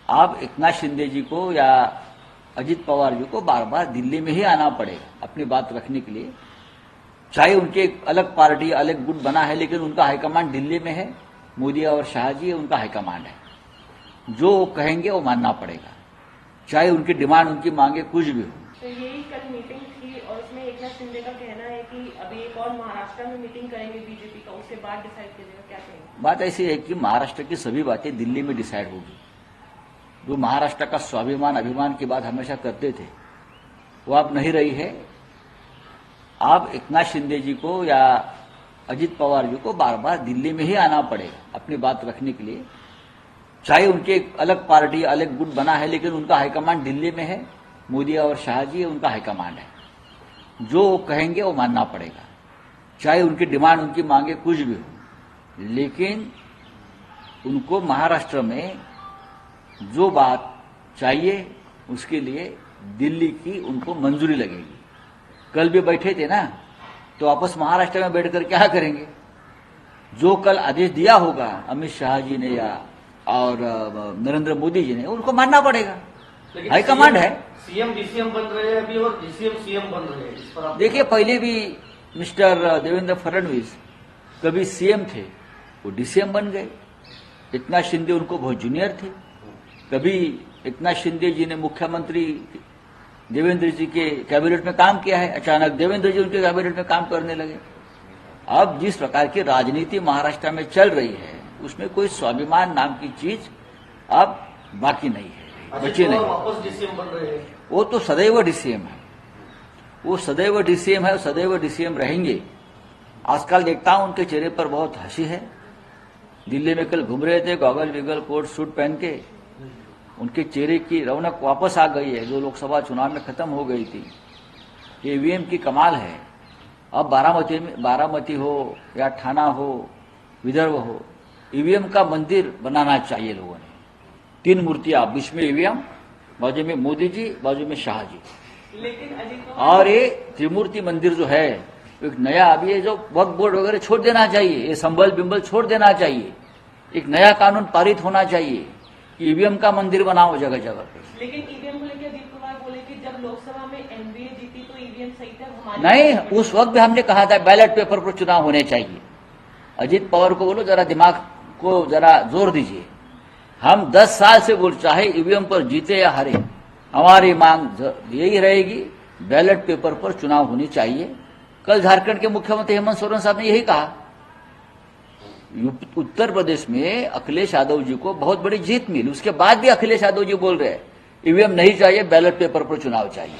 आप एकनाथ शिंदे जी को या अजित पवार जी को बार बार दिल्ली में ही आना पड़ेगा अपनी बात रखने के लिए। चाहे उनके एक अलग पार्टी अलग गुट बना है, लेकिन उनका हाईकमांड दिल्ली में है। मोदी और शाह जी उनका हाईकमांड है, जो वो कहेंगे वो मानना पड़ेगा, चाहे उनकी डिमांड उनकी मांगे कुछ भी हो। तो यही कल मीटिंग थी और उसमें एकनाथ शिंदे का कहना है कि अभी एक और महाराष्ट्र में मीटिंग करेंगे बीजेपी का, उसके बाद डिसाइड कीजिएगा, क्या कहेंगे? बात ऐसी है कि महाराष्ट्र की सभी बातें दिल्ली में डिसाइड होगी। जो महाराष्ट्र का स्वाभिमान अभिमान की बात हमेशा करते थे वो अब नहीं रही है। आप एकनाथ शिंदे जी को या अजित पवार जी को बार बार दिल्ली में ही आना पड़ेगा अपनी बात रखने के लिए। चाहे उनके एक अलग पार्टी अलग गुट बना है, लेकिन उनका हाईकमांड दिल्ली में है। मोदी और शाह जी उनका हाईकमांड है, जो वो कहेंगे वो मानना पड़ेगा, चाहे उनकी डिमांड उनकी मांगे कुछ भी हो। लेकिन उनको महाराष्ट्र में जो बात चाहिए उसके लिए दिल्ली की उनको मंजूरी लगेगी। कल भी बैठे थे ना, तो वापस महाराष्ट्र में बैठकर क्या करेंगे? जो कल आदेश दिया होगा अमित शाह जी ने या और नरेंद्र मोदी जी ने, उनको मानना पड़ेगा। हाईकमांड है। सीएम डीसीएम बन रहे हैं अभी और डीसीएम सीएम बन रहे हैं, इस पर आप देखिए, पहले भी मिस्टर देवेंद्र फडणवीस कभी सीएम थे, वो डीसीएम बन गए। एकनाथ शिंदे उनको बहुत जूनियर थे। कभी एकनाथ शिंदे जी ने मुख्यमंत्री देवेंद्र जी के कैबिनेट में काम किया है, अचानक देवेंद्र जी उनके कैबिनेट में काम करने लगे। अब जिस प्रकार की राजनीति महाराष्ट्र में चल रही है, उसमें कोई स्वाभिमान नाम की चीज अब बाकी नहीं है, बची नहीं। वापस डीसीएम बन रहे हैं। वो तो सदैव डीसीएम है, वो सदैव डीसीएम है, सदैव डीसीएम रहेंगे। आजकल देखता हूं उनके चेहरे पर बहुत हंसी है। दिल्ली में कल घूम रहे थे गॉगल विगल कोट सूट पहन के, उनके चेहरे की रौनक वापस आ गई है, जो लोकसभा चुनाव में खत्म हो गई थी। ईवीएम की कमाल है। अब बारामती हो या ठाना हो, विदर्भ हो, ईवीएम का मंदिर बनाना चाहिए लोगों ने। 3 मूर्तियां, बीच में ईवीएम, बाजू में मोदी जी, बाजू में शाह जी। लेकिन अजित और ये त्रिमूर्ति मंदिर जो है, एक नया अभी ये जो वक्फ बोर्ड वगैरह छोड़ देना चाहिए, ये संबल बिंबल छोड़ देना चाहिए। एक नया कानून पारित होना चाहिए कि ईवीएम का मंदिर बनाओ जगह जगह पे। लेकिन ईवीएम को लेकर अजित पवार बोले कि जब लोकसभा में एनडीए जीती तो ईवीएम सही था, हमारे नहीं, उस वक्त भी हमने कहा था बैलेट पेपर पर चुनाव होने चाहिए। अजित पवार को बोलो जरा दिमाग को जरा जोर दीजिए। हम 10 साल से बोल, चाहे ईवीएम पर जीते या हारे, हमारी मांग यही रहेगी, बैलेट पेपर पर चुनाव होनी चाहिए। कल झारखंड के मुख्यमंत्री हेमंत सोरेन साहब ने यही कहा। उत्तर प्रदेश में अखिलेश यादव जी को बहुत बड़ी जीत मिली, उसके बाद भी अखिलेश यादव जी बोल रहे हैं ईवीएम नहीं चाहिए, बैलेट पेपर पर चुनाव चाहिए।